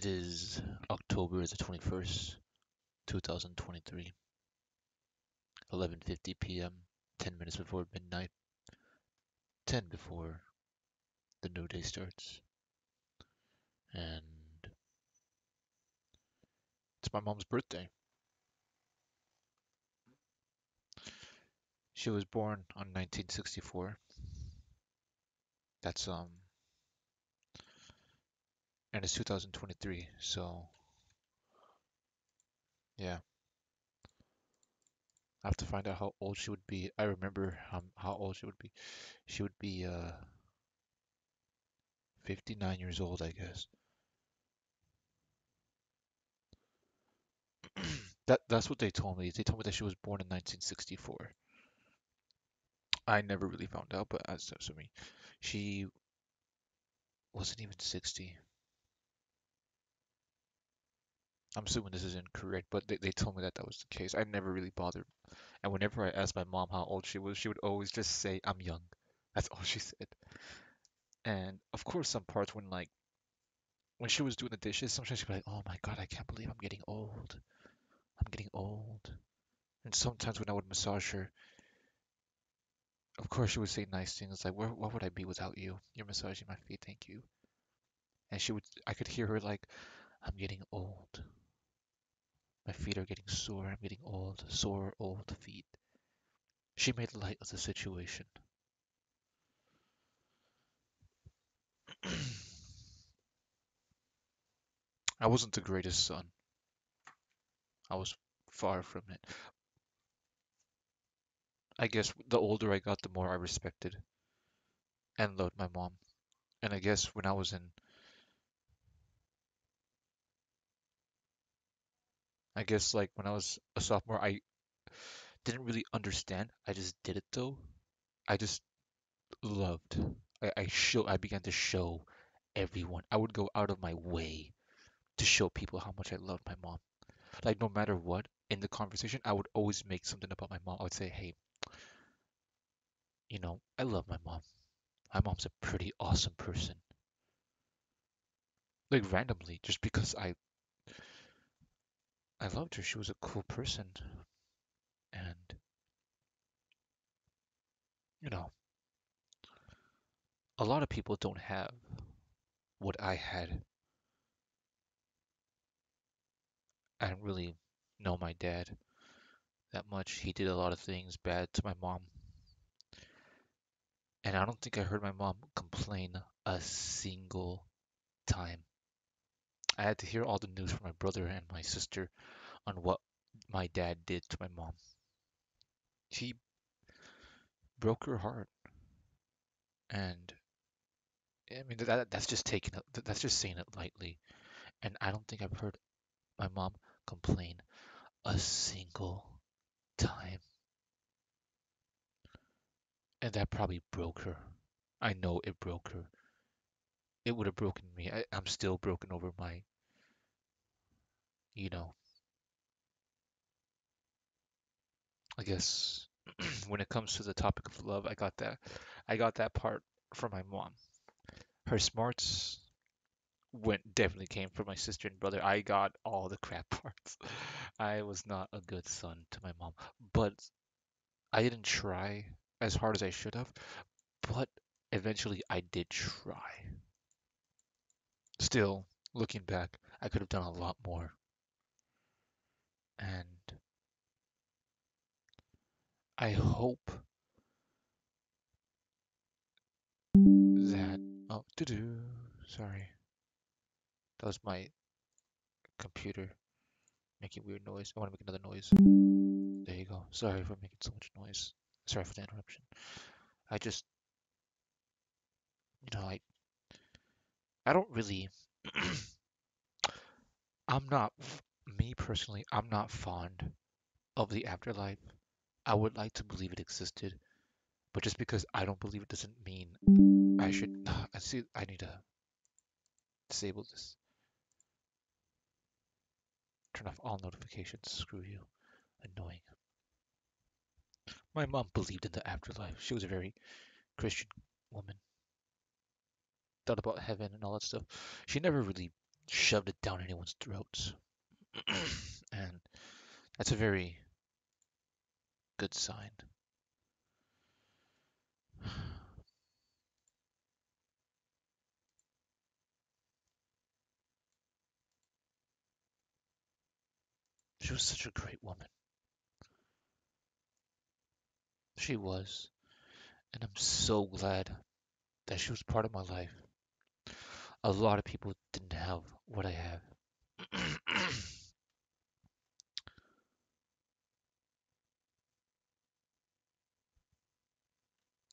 It is October the 21st, 2023, 11:50 p.m., 10 minutes before midnight, 10 before the new day starts. And it's my mom's birthday. She was born on 1964. That's and it's 2023. So, yeah, I have to find out how old she would be. I remember how old she would be. She would be 59 years old, I guess. That's what they told me. They told me that she was born in 1964. I never really found out, but as assuming she wasn't even 60. I'm assuming this is incorrect, but they told me that that was the case. I never really bothered. And whenever I asked my mom how old she was, she would always just say, I'm young. That's all she said. And of course, some parts when she was doing the dishes, sometimes she'd be like, oh my God, I can't believe I'm getting old. I'm getting old. And sometimes when I would massage her, of course, she would say nice things like, what would I be without you? You're massaging my feet, thank you. And I could hear her like, I'm getting old. My feet are getting sore. I'm getting old. Sore, old feet. She made light of the situation. I wasn't the greatest son. I was far from it. I guess the older I got, the more I respected and loved my mom. And I guess I guess like when I was a sophomore, I didn't really understand. I just did it though. I just loved. I began to show everyone. I would go out of my way to show people how much I loved my mom. Like no matter what, in the conversation, I would always make something about my mom. I would say, hey, I love my mom. My mom's a pretty awesome person. Like randomly, just because I loved her. She was a cool person. And, you know, a lot of people don't have what I had. I didn't really know my dad that much. He did a lot of things bad to my mom. And I don't think I heard my mom complain a single time. I had to hear all the news from my brother and my sister on what my dad did to my mom. He broke her heart. And I mean that's just saying it lightly. And I don't think I've heard my mom complain a single time. And that probably broke her. I know it broke her. It would have broken me. I'm still broken over you know, I guess when it comes to the topic of love, I got that part from my mom. Her smarts went definitely came from my sister and brother. I got all the crap parts. I was not a good son to my mom, but I didn't try as hard as I should have. But eventually, I did try. Still, looking back, I could have done a lot more. And I hope that. Oh, doo doo. Sorry. That was my computer making weird noise. I want to make another noise. There you go. Sorry for making so much noise. Sorry for the interruption. I just, you know, I don't really. I'm not, me personally, I'm not fond of the afterlife. I would like to believe it existed, but just because I don't believe it doesn't mean I should. I see. I need to disable this. Turn off all notifications. Screw you. Annoying. My mom believed in the afterlife. She was a very Christian woman. Thought about heaven and all that stuff. She never really. shoved it down anyone's throats. And that's a very good sign. She was such a great woman. She was. And I'm so glad that she was part of my life. A lot of people didn't have what I have.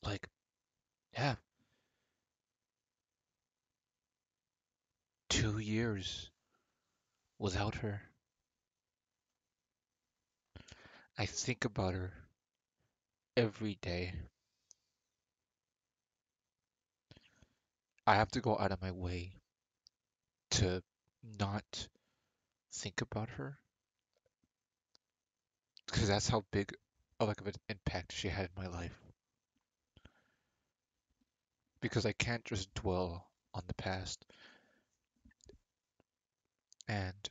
Like, yeah, 2 years without her. I think about her every day. I have to go out of my way to not think about her because that's how big of an impact she had in my life. Because I can't just dwell on the past. And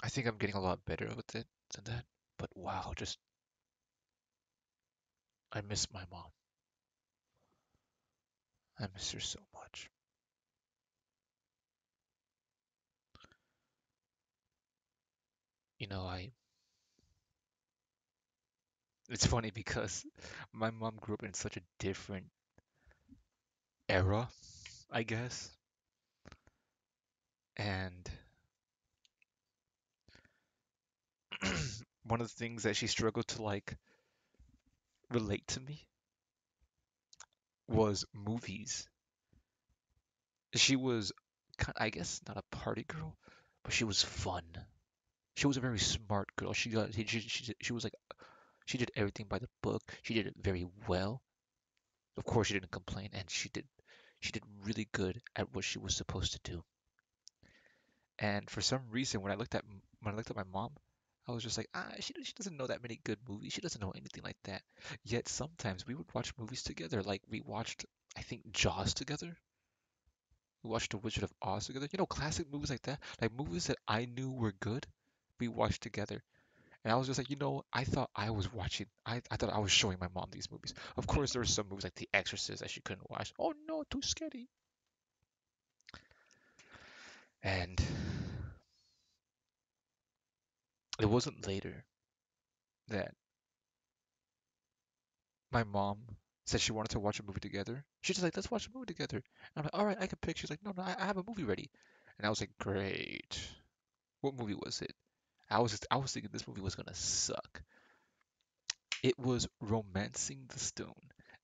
I think I'm getting a lot better with it than that. But wow, just I miss my mom. I miss her so much. You know, I it's funny because my mom grew up in such a different era, I guess. And one of the things that she struggled to like relate to me was movies. She was, I guess, not a party girl, but she was fun. She was a very smart girl. She was like she did everything by the book. She did it very well. Of course, she didn't complain, and she did really good at what she was supposed to do. And for some reason, when I looked at my mom, I was just like, she doesn't know that many good movies. She doesn't know anything like that. Yet sometimes we would watch movies together. Like we watched, I think, Jaws together. We watched The Wizard of Oz together. You know, classic movies like that, like movies that I knew were good. We watched together. And I was just like, I thought I was watching, I thought I was showing my mom these movies. Of course, there were some movies like The Exorcist that she couldn't watch. Oh no, too scary. And it wasn't later that my mom said she wanted to watch a movie together. She's just like, let's watch a movie together. And I'm like, all right, I can pick. She's like, no, no, I have a movie ready. And I was like, great. What movie was it? I was thinking this movie was gonna suck. It was Romancing the Stone.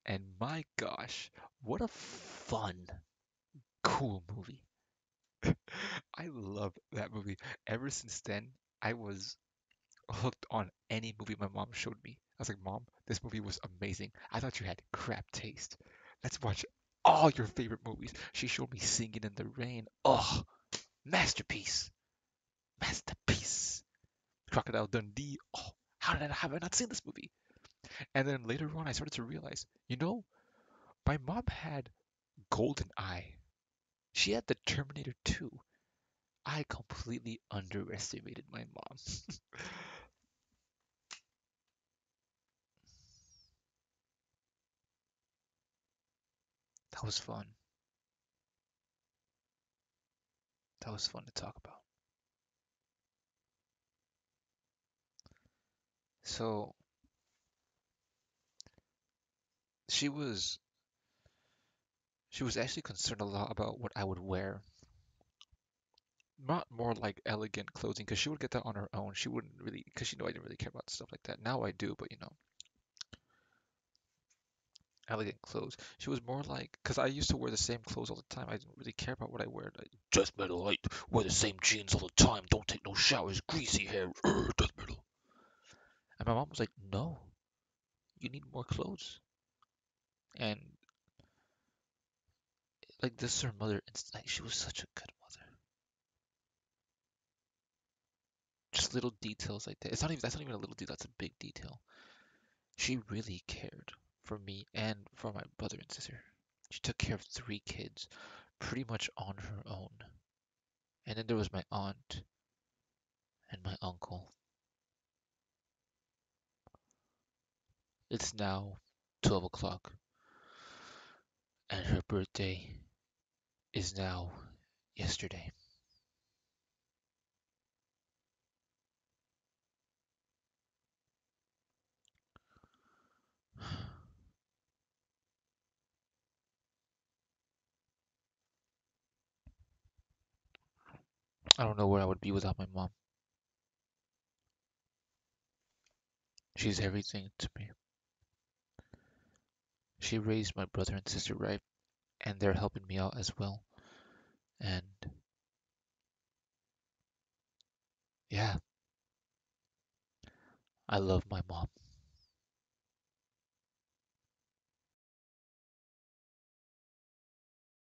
And my gosh, what a fun, cool movie. I love that movie. Ever since then, I was hooked on any movie my mom showed me. I was like, Mom, this movie was amazing. I thought you had crap taste. Let's watch all your favorite movies. She showed me Singing in the Rain. Oh, masterpiece. Masterpiece. Crocodile Dundee. Oh, how did I have I not seen this movie? And then later on, I started to realize, my mom had Golden Eye. She had the Terminator 2. I completely underestimated my mom. That was fun. That was fun to talk about. So she was she was actually concerned a lot about what I would wear. Not more like elegant clothing, because she would get that on her own. She wouldn't really, because I didn't really care about stuff like that. Now I do, but elegant clothes. She was more like, because I used to wear the same clothes all the time. I didn't really care about what I wear. Like, just metal, I wear the same jeans all the time. Don't take no showers. Greasy hair. Death metal. And my mom was like, no, you need more clothes. And like this, her mother, it's like she was such a good mother. Just little details like that. That's not even a little detail. That's a big detail. She really cared for me and for my brother and sister. She took care of three kids pretty much on her own. And then there was my aunt and my uncle. It's now 12 o'clock, and her birthday is now yesterday. I don't know where I would be without my mom. She's everything to me. She raised my brother and sister right, and they're helping me out as well. And yeah, I love my mom.